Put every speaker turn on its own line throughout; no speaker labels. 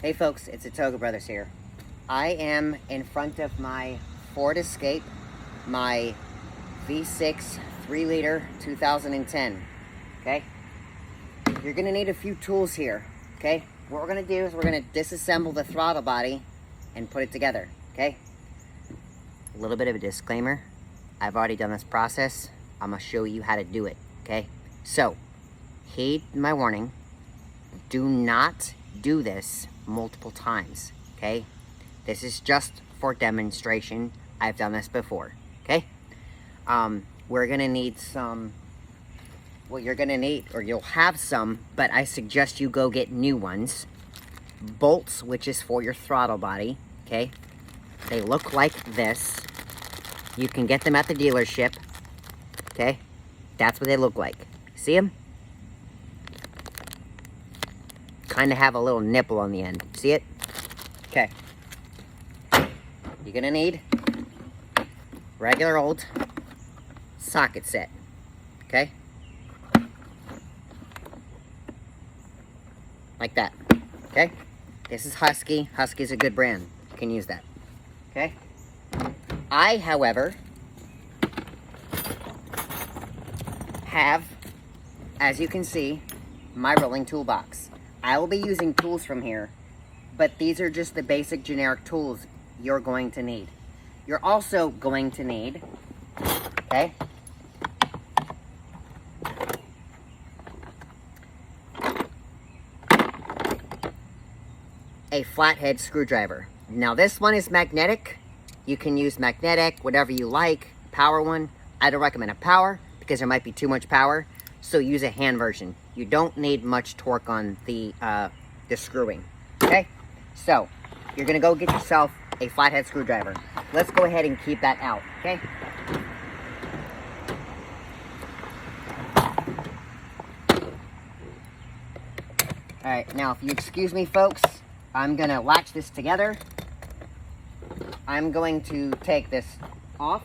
Hey folks, it's the Toga Brothers here. I am in front of my Ford Escape, my V6 3-liter 2010, okay? You're gonna need a few tools here, okay? What we're gonna do is we're gonna disassemble the throttle body and put it together, okay? A little bit of a disclaimer. I've already done this process. I'm gonna show you how to do it, okay? So, heed my warning. Do not do this multiple times, okay? This is just for demonstration. I've done this before, okay? We're gonna need some, well, you're gonna need, or you'll have some, but I suggest you go get new ones. Bolts, which is for your throttle body, okay? They look like this. You can get them at the dealership, okay? That's what they look like. See them? Kind of have a little nipple on the end. See it? Okay. You're gonna need regular old socket set. Okay? Like that. Okay? This is Husky. Husky's a good brand. You can use that. Okay? I, however, have, as you can see, my rolling toolbox. I will be using tools from here, but these are just the basic generic tools you're going to need. You're also going to need, okay, a flathead screwdriver. Now this one is magnetic. You can use magnetic, whatever you like, power one. I don't recommend a power because there might be too much power, so use a hand version. You don't need much torque on the screwing, okay? So, you're gonna go get yourself a flathead screwdriver. Let's go ahead and keep that out, okay? All right, now if you excuse me, folks, I'm gonna latch this together. I'm going to take this off.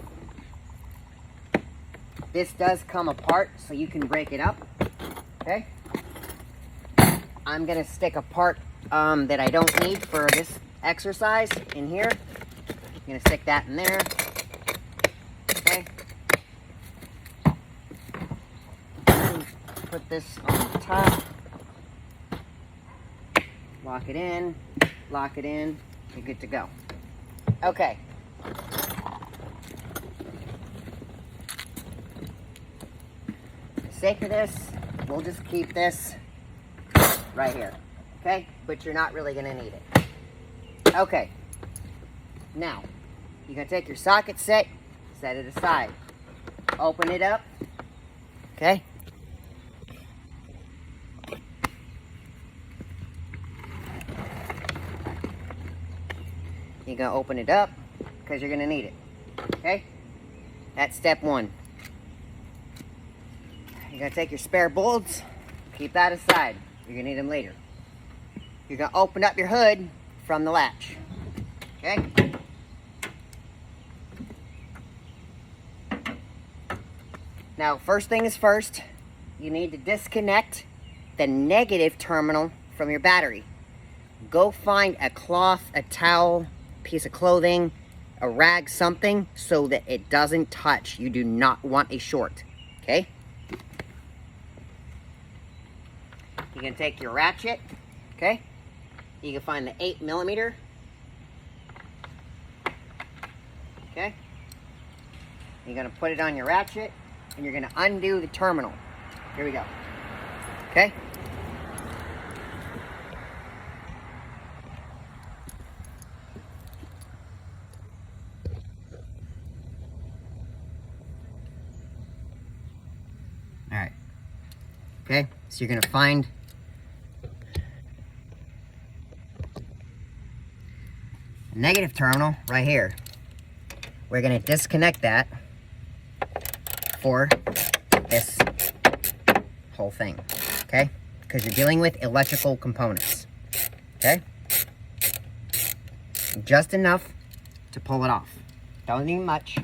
This does come apart, so you can break it up, okay? I'm gonna stick a part that I don't need for this exercise in here. I'm gonna stick that in there, okay? Put this on the top. Lock it in, you're good to go. Okay. For the sake of this, we'll just keep this right here, okay? But you're not really gonna need it. Okay. Now, you're gonna take your socket set it aside. Open it up, okay? You're gonna open it up because you're gonna need it, okay? That's step one. You're gonna take your spare bolts, keep that aside. You're gonna need them later. You're gonna open up your hood from the latch, okay? Now, first thing is first, you need to disconnect the negative terminal from your battery. Go find a cloth, a towel, piece of clothing, a rag, something, so that it doesn't touch. You do not want a short, okay? You're gonna take your ratchet, okay? You can find the 8mm, okay? You're gonna put it on your ratchet, and you're gonna undo the terminal. Here we go, okay? All right, okay? So you're gonna find a negative terminal right here. We're gonna disconnect that for this whole thing, okay? Because you're dealing with electrical components, okay? Just enough to pull it off. Don't need much,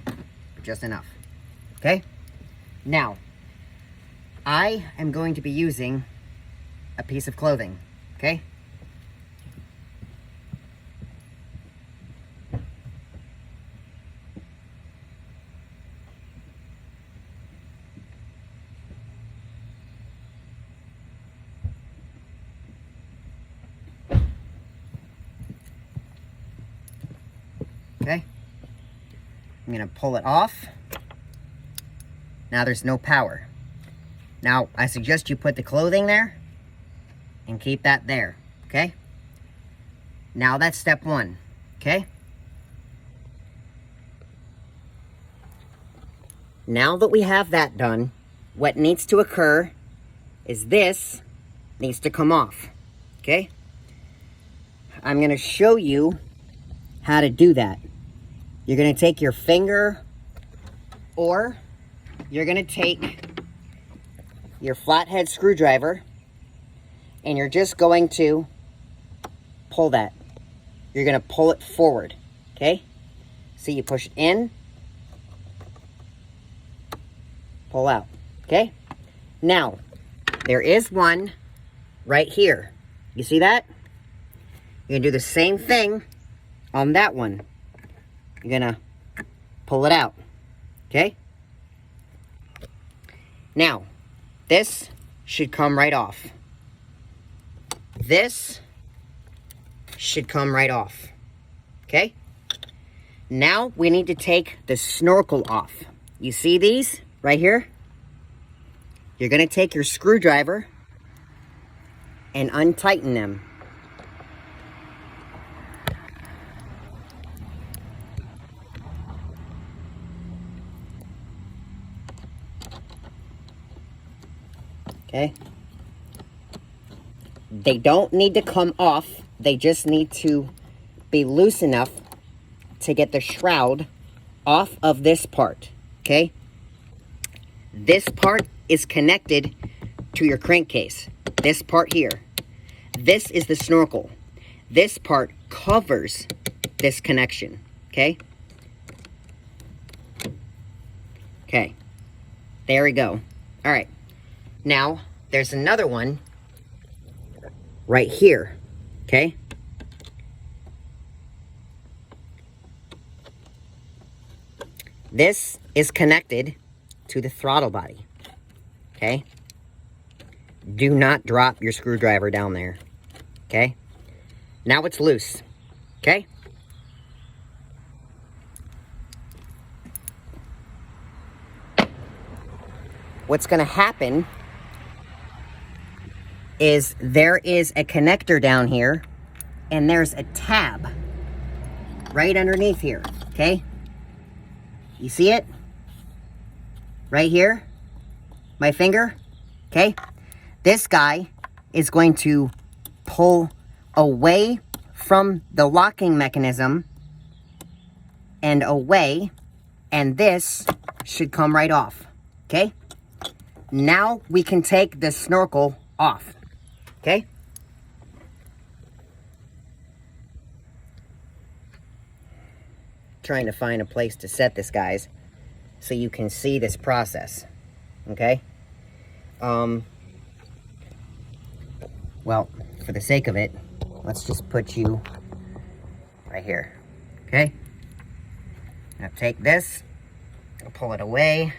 just enough, okay? Now, I am going to be using a piece of clothing, okay? Okay? I'm going to pull it off. Now there's no power. Now, I suggest you put the clothing there and keep that there, okay? Now that's step one, okay? Now that we have that done, what needs to occur is this needs to come off, okay? I'm going to show you how to do that. You're going to take your finger, or you're going to take your flathead screwdriver, and you're just going to pull that. You're going to pull it forward, okay? See, you push it in, pull out, okay? Now, there is one right here. You see that? You're going to do the same thing on that one. You're going to pull it out, okay? Now, this should come right off. This should come right off, okay? Now, we need to take the snorkel off. You see these right here? You're going to take your screwdriver and untighten them. Okay? They don't need to come off. They just need to be loose enough to get the shroud off of this part. Okay? This part is connected to your crankcase. This part here. This is the snorkel. This part covers this connection. Okay? Okay. There we go. All right. Now, there's another one right here, okay? This is connected to the throttle body, okay? Do not drop your screwdriver down there, okay? Now it's loose, okay? What's going to happen is there is a connector down here, and there's a tab right underneath here, okay? You see it? Right here? My finger? Okay? This guy is going to pull away from the locking mechanism and away, and this should come right off, okay? Now we can take the snorkel off. Okay? Trying to find a place to set this, guys, so you can see this process. Okay? Well, for the sake of it, let's just put you right here. Okay? Now take this, I'll pull it away.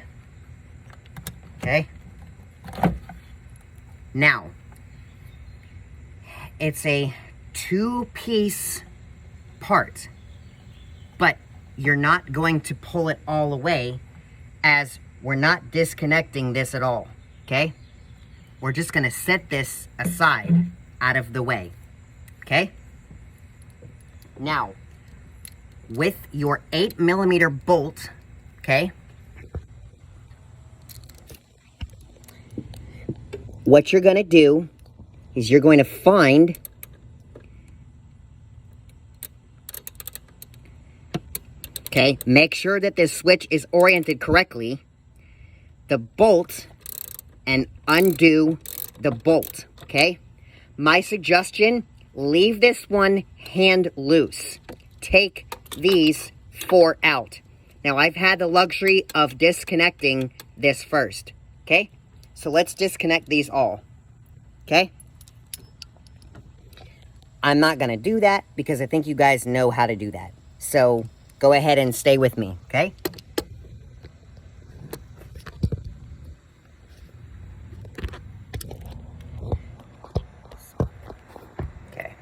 Okay? Now, it's a two-piece part, but you're not going to pull it all away, as we're not disconnecting this at all, okay? We're just going to set this aside out of the way, okay? Now, with your 8mm bolt, okay, what you're going to do is you're going to find okay, make sure that this switch is oriented correctly, the bolt, and undo the bolt, okay? My suggestion, leave this one hand loose. Take these 4 out. Now, I've had the luxury of disconnecting this first, okay? So let's disconnect these all, okay? I'm not going to do that because I think you guys know how to do that. So go ahead and stay with me, okay? Okay.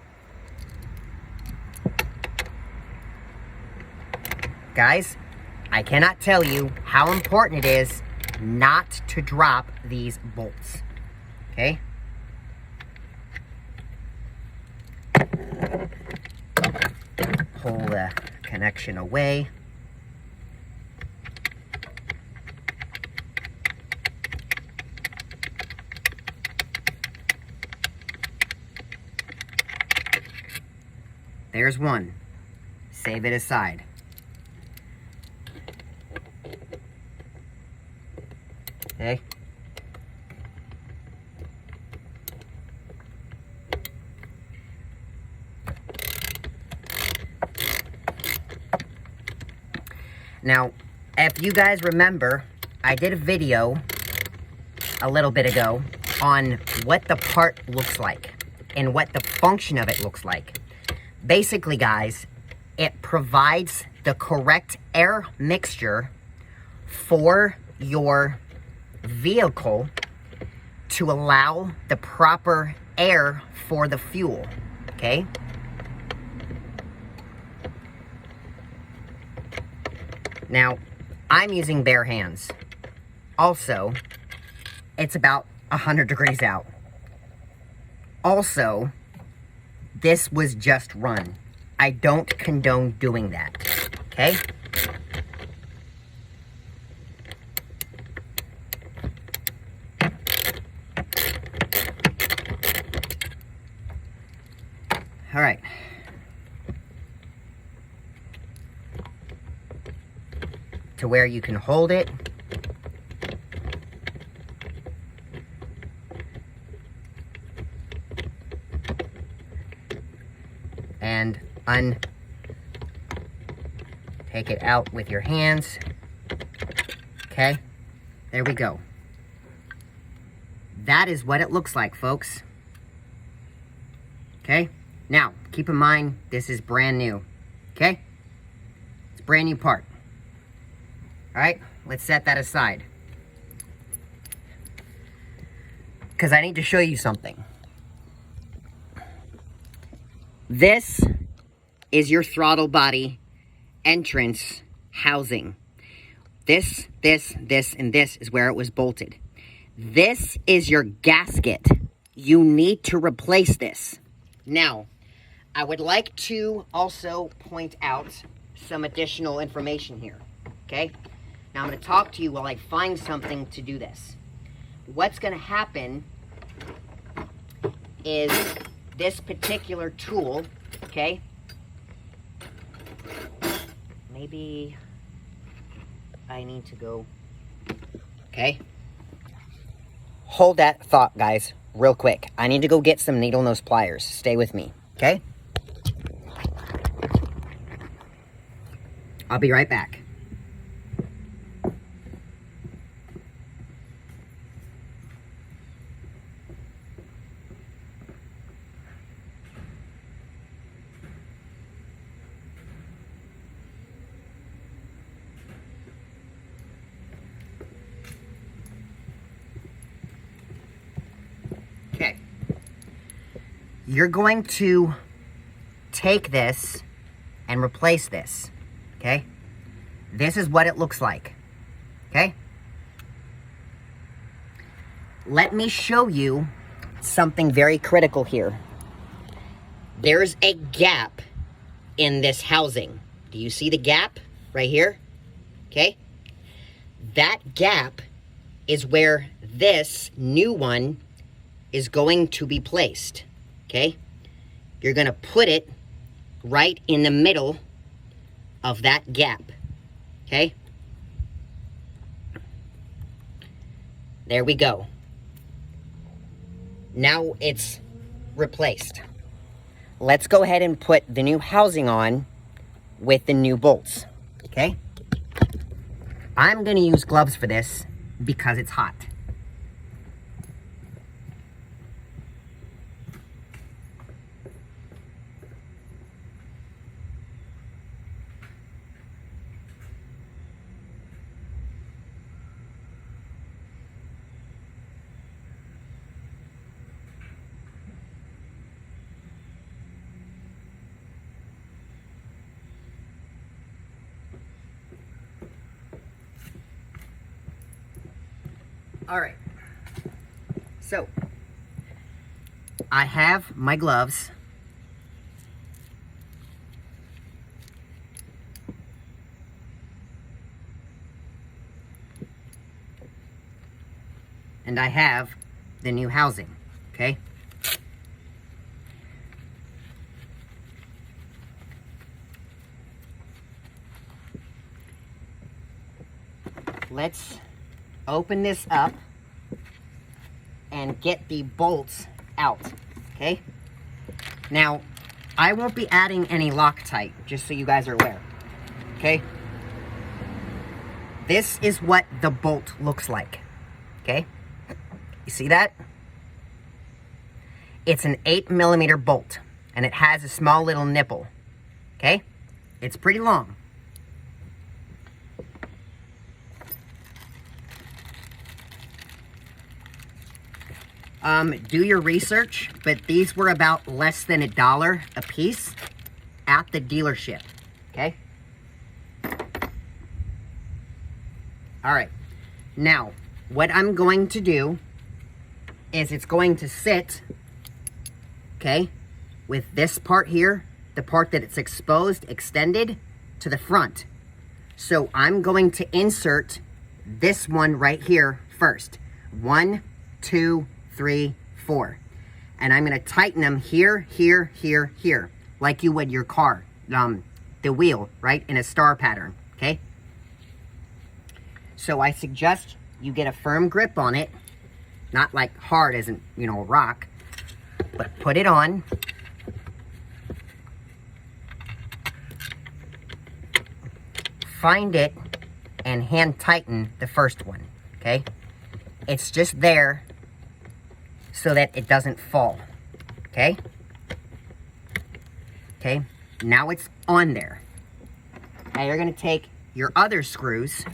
Guys, I cannot tell you how important it is not to drop these bolts. Okay? Pull the connection away. There's one. Save it aside. Okay. Now, if you guys remember, I did a video a little bit ago on what the part looks like and what the function of it looks like. Basically, guys, it provides the correct air mixture for your vehicle to allow the proper air for the fuel, okay? Now, I'm using bare hands. Also, it's about 100 degrees out. Also, this was just run. I don't condone doing that, okay? All right. To where you can hold it. And take it out with your hands. Okay, there we go. That is what it looks like, folks. Okay, now keep in mind this is brand new. Okay, it's a brand new part. All right, let's set that aside, because I need to show you something. This is your throttle body entrance housing. This, and this is where it was bolted. This is your gasket. You need to replace this. Now, I would like to also point out some additional information here, okay? Now, I'm going to talk to you while I find something to do this. What's going to happen is this particular tool, okay? Maybe I need to go, okay? Hold that thought, guys, real quick. I need to go get some needle nose pliers. Stay with me, okay? I'll be right back. Okay, you're going to take this and replace this, okay? This is what it looks like, okay? Let me show you something very critical here. There's a gap in this housing. Do you see the gap right here? Okay? That gap is where this new one is going to be placed, okay? You're gonna put it right in the middle of that gap, okay? There we go. Now it's replaced. Let's go ahead and put the new housing on with the new bolts, okay? I'm gonna use gloves for this because it's hot. All right. So, I have my gloves. And I have the new housing, okay? Let's open this up and get the bolts out, okay? Now, I won't be adding any Loctite, just so you guys are aware, okay? This is what the bolt looks like, okay? You see that? It's an 8mm bolt, and it has a small little nipple, okay? It's pretty long. Do your research, but these were about less than $1 a piece at the dealership, okay? All right, now, what I'm going to do is it's going to sit, okay, with this part here, the part that it's exposed, extended to the front. So I'm going to insert this one right here first. 1, 2, 3, 4. And I'm going to tighten them here, here, here, here, like you would your car, the wheel, right, in a star pattern, okay? So I suggest you get a firm grip on it, not like hard as in, you know, a rock, but put it on. Find it and hand tighten the first one, okay? It's just there so that it doesn't fall, okay? Okay, now it's on there. Now you're gonna take your other screws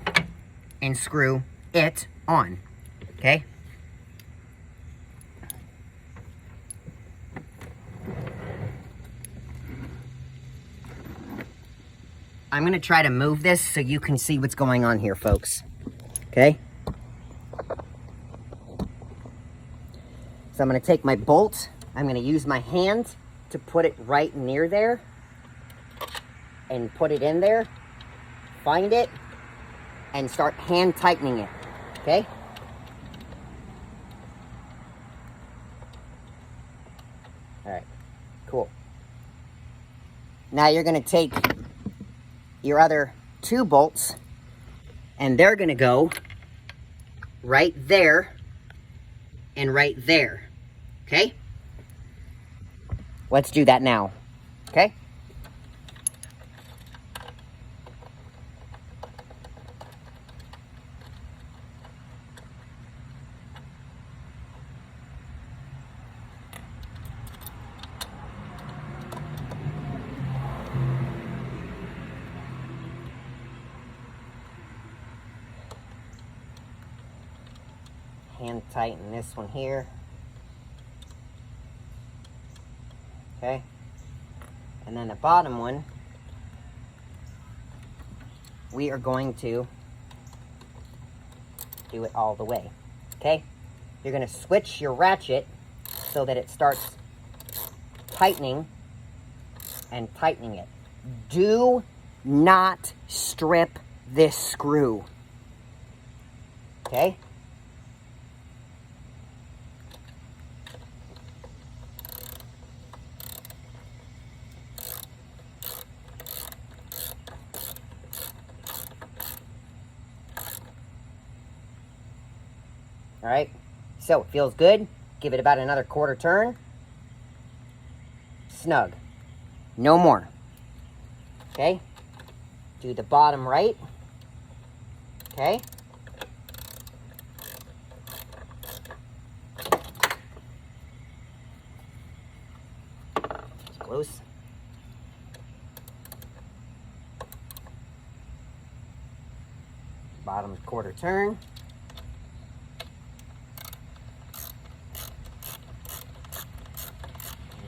and screw it on, okay? I'm gonna try to move this so you can see what's going on here, folks, okay? So I'm gonna take my bolt, I'm gonna use my hand to put it right near there and put it in there, find it, and start hand tightening it, okay? All right, cool. Now you're gonna take your other 2 bolts and they're gonna go right there and right there, okay? Let's do that now, okay? Hand tighten this one here. Okay. And then the bottom one, we are going to do it all the way. Okay? You're going to switch your ratchet so that it starts tightening and tightening it. Do not strip this screw. Okay? All right, so it feels good. Give it about another quarter turn. Snug. No more. Okay, do the bottom right. Okay. It's close. Bottom quarter turn.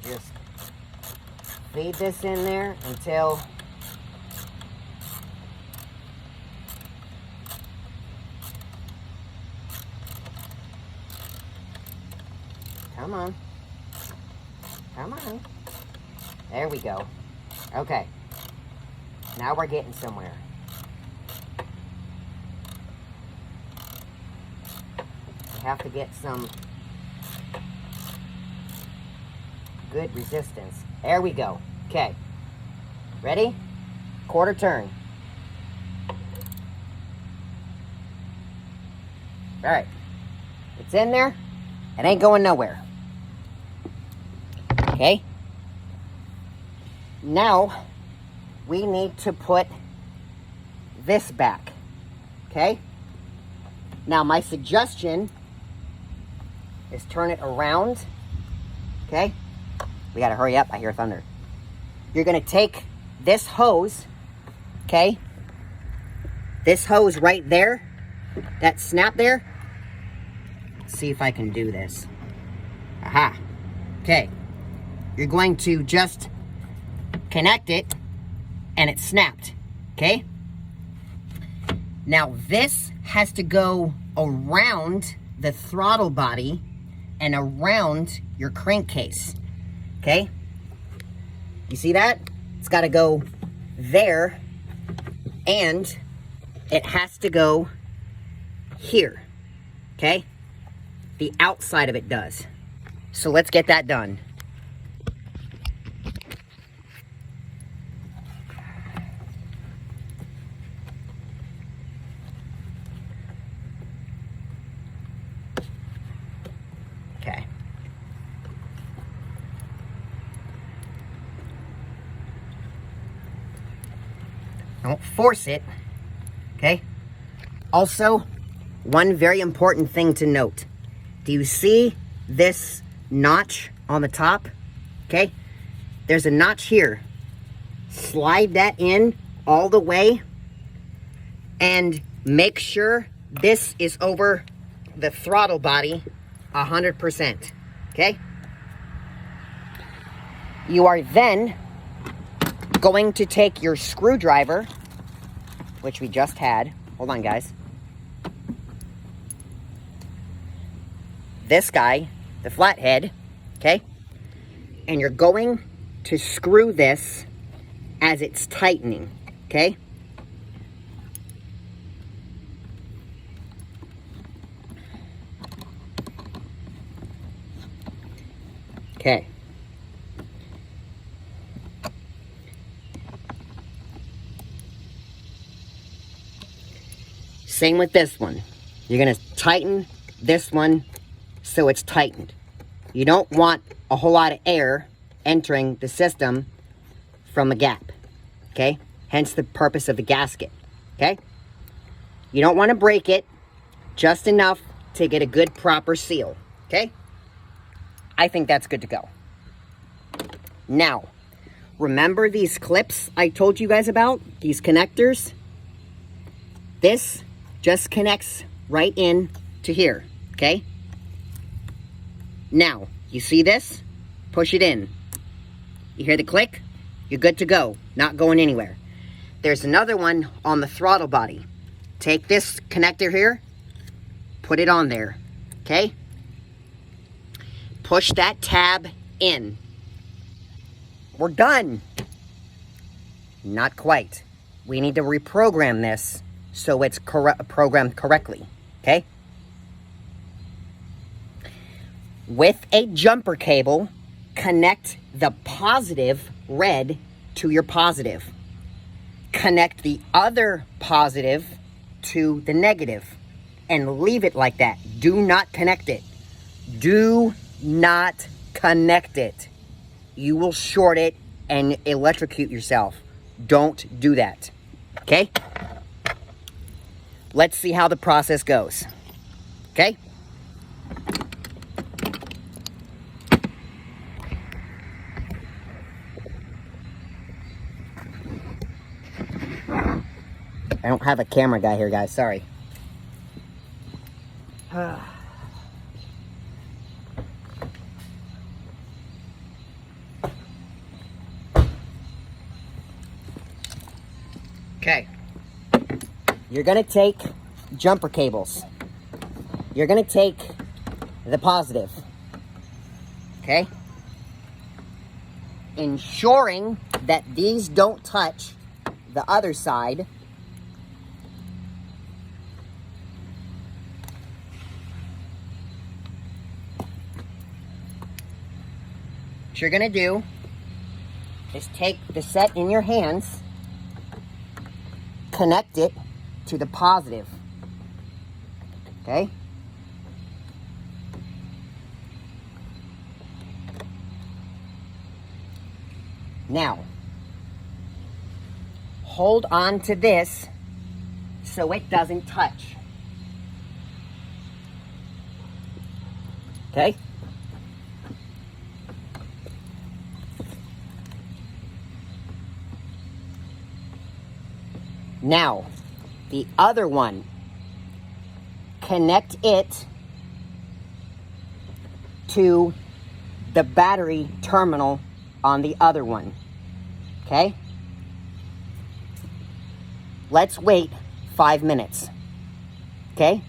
Just feed this in there until Come on. Come on. There we go. Okay. Now we're getting somewhere. We have to get some good resistance. There we go. Okay. Ready? Quarter turn. All right. It's in there. It ain't going nowhere. Okay. Now, we need to put this back. Okay? Now, my suggestion is turn it around. Okay? We gotta hurry up. I hear thunder. You're gonna take this hose. Okay? This hose right there. That snap there. Let's see if I can do this. Aha. Okay. You're going to just connect it and it snapped. Okay? Now this has to go around the throttle body and around your crankcase. Okay? You see that? It's got to go there and it has to go here. Okay? The outside of it does. So let's get that done. Okay. Don't force it. Okay? Also, one very important thing to note. Do you see this notch on the top? Okay? There's a notch here. Slide that in all the way and make sure this is over the throttle body 100%. Okay? You are then going to take your screwdriver, which we just had. Hold on, guys. This guy, the flathead, okay? And you're going to screw this as it's tightening, okay? Okay. Same with this one. You're going to tighten this one so it's tightened. You don't want a whole lot of air entering the system from a gap, okay? Hence the purpose of the gasket, okay? You don't want to break it, just enough to get a good proper seal, okay? I think that's good to go. Now, remember these clips I told you guys about? These connectors? This just connects right in to here, okay? Now, you see this? Push it in. You hear the click? You're good to go. Not going anywhere. There's another one on the throttle body. Take this connector here. Put it on there. Okay? Push that tab in. We're done. Not quite. We need to reprogram this so it's programmed correctly. Okay? With a jumper cable, connect the positive red to your positive. Connect the other positive to the negative. And leave it like that. Do not connect it. Do not connect it. You will short it and electrocute yourself. Don't do that. Okay? Let's see how the process goes. Okay? I don't have a camera guy here, guys. Sorry. Okay. You're going to take jumper cables. You're going to take the positive. Okay? Ensuring that these don't touch the other side. What you're going to do is take the set in your hands, connect it to the positive. Okay? Now, hold on to this so it doesn't touch. Okay? Now, the other one, connect it to the battery terminal on the other one. Okay? Let's wait 5 minutes. Okay?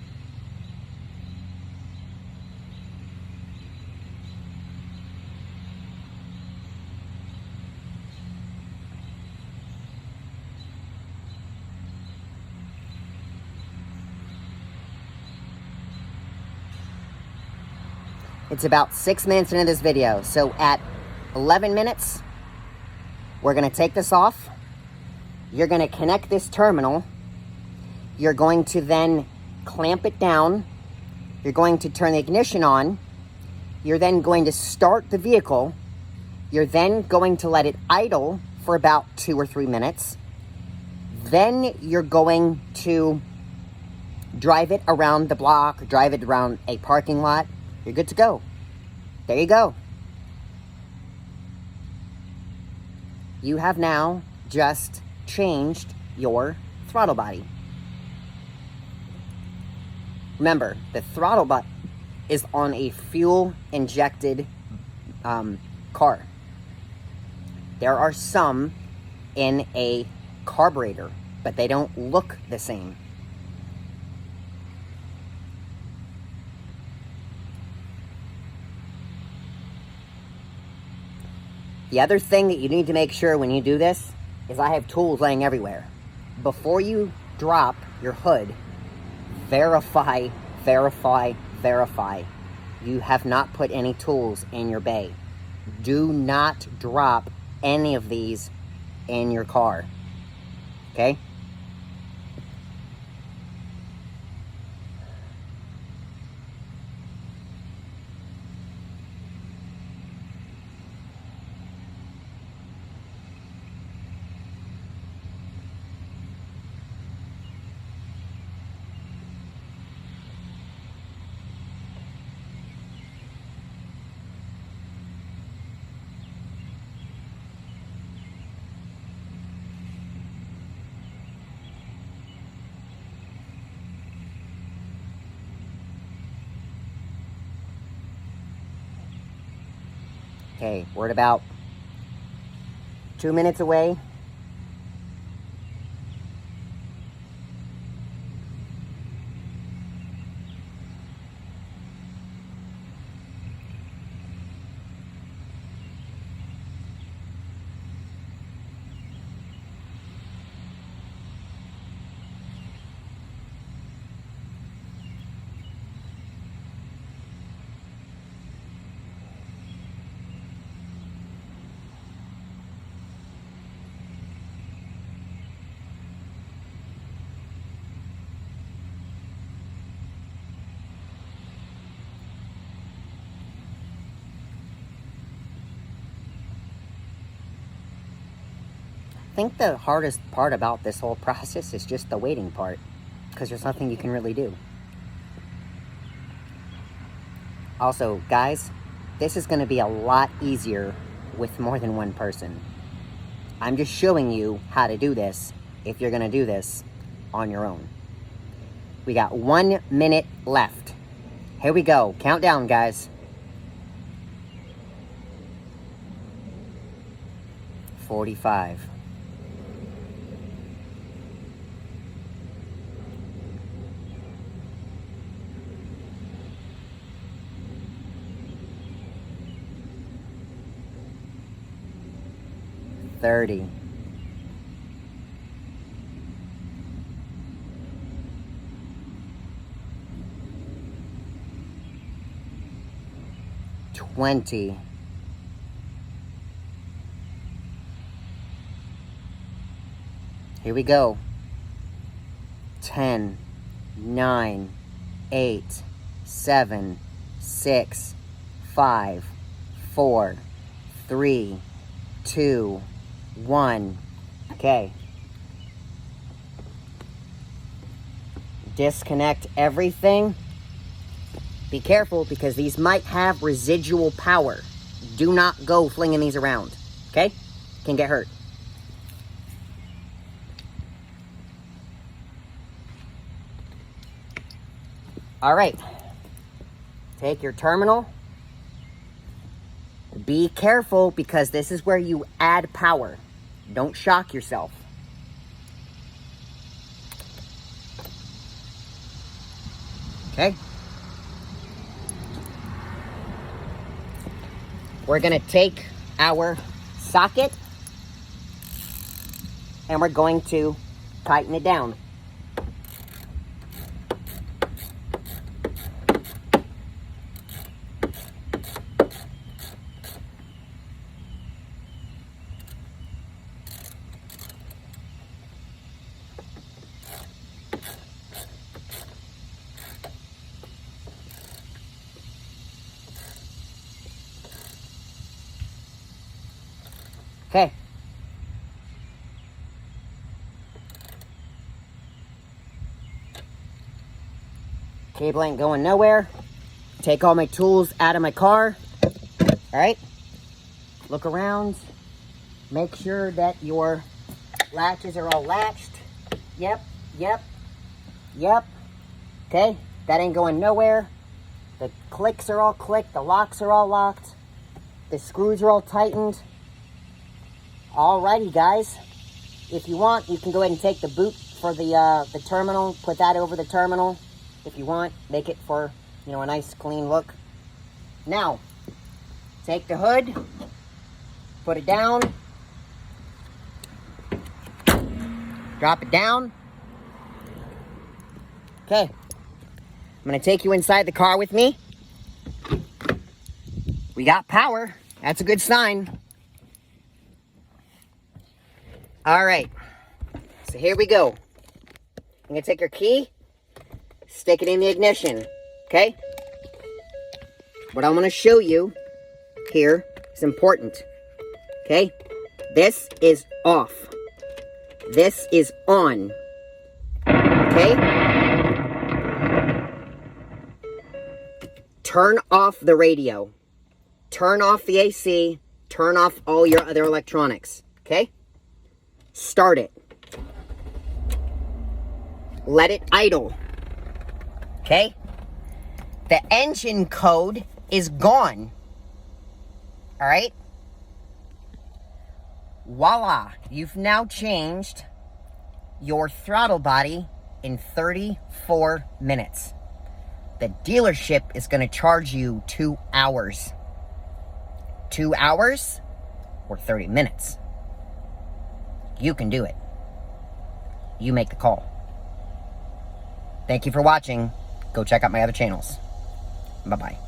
It's about 6 minutes into this video. So at 11 minutes, we're going to take this off. You're going to connect this terminal. You're going to then clamp it down. You're going to turn the ignition on. You're then going to start the vehicle. You're then going to let it idle for about 2 or 3 minutes. Then you're going to drive it around the block, or drive it around a parking lot. You're good to go. There you go. You have now just changed your throttle body. Remember, the throttle body is on a fuel-injected car. There are some in a carburetor, but they don't look the same. The other thing that you need to make sure when you do this is I have tools laying everywhere. Before you drop your hood, verify, verify, verify. You have not put any tools in your bay. Do not drop any of these in your car. Okay? Okay, we're at about 2 minutes away. I think the hardest part about this whole process is just the waiting part, because there's nothing you can really do. Also, guys, this is going to be a lot easier with more than one person. I'm just showing you how to do this if you're going to do this on your own. We got 1 minute left. Here we go. Countdown, guys. 45. 30. 20. 10, 9, 8, 7, 6, 5, 4, 3, 2, 1. Okay. Disconnect everything. Be careful because these might have residual power. Do not go flinging these around. Okay? Can get hurt. All right. Take your terminal. Be careful because this is where you add power. Don't shock yourself. Okay? We're going to take our socket and we're going to tighten it down. Okay. Cable ain't going nowhere. Take all my tools out of my car. All right. Look around. Make sure that your latches are all latched. Yep. Okay. That ain't going nowhere. The clicks are all clicked. The locks are all locked. The screws are all tightened. Alrighty, guys. If you want, you can go ahead and take the boot for the terminal. Put that over the terminal. If you want, make it for, you know, a nice clean look. Now, take the hood. Put it down. Drop it down. Okay. I'm going to take you inside the car with me. We got power. That's a good sign. All right, so here we go. I'm gonna take your key, stick it in the ignition, okay? What I wanna show you here is important, okay? This is off. This is on, okay? Turn off the radio. Turn off the AC. Turn off all your other electronics, okay? Start it. Let it idle. Okay? The engine code is gone. Alright? Voila. You've now changed your throttle body in 34 minutes. The dealership is going to charge you 2 hours. 2 hours or 30 minutes. You can do it. You make the call. Thank you for watching. Go check out my other channels. Bye-bye.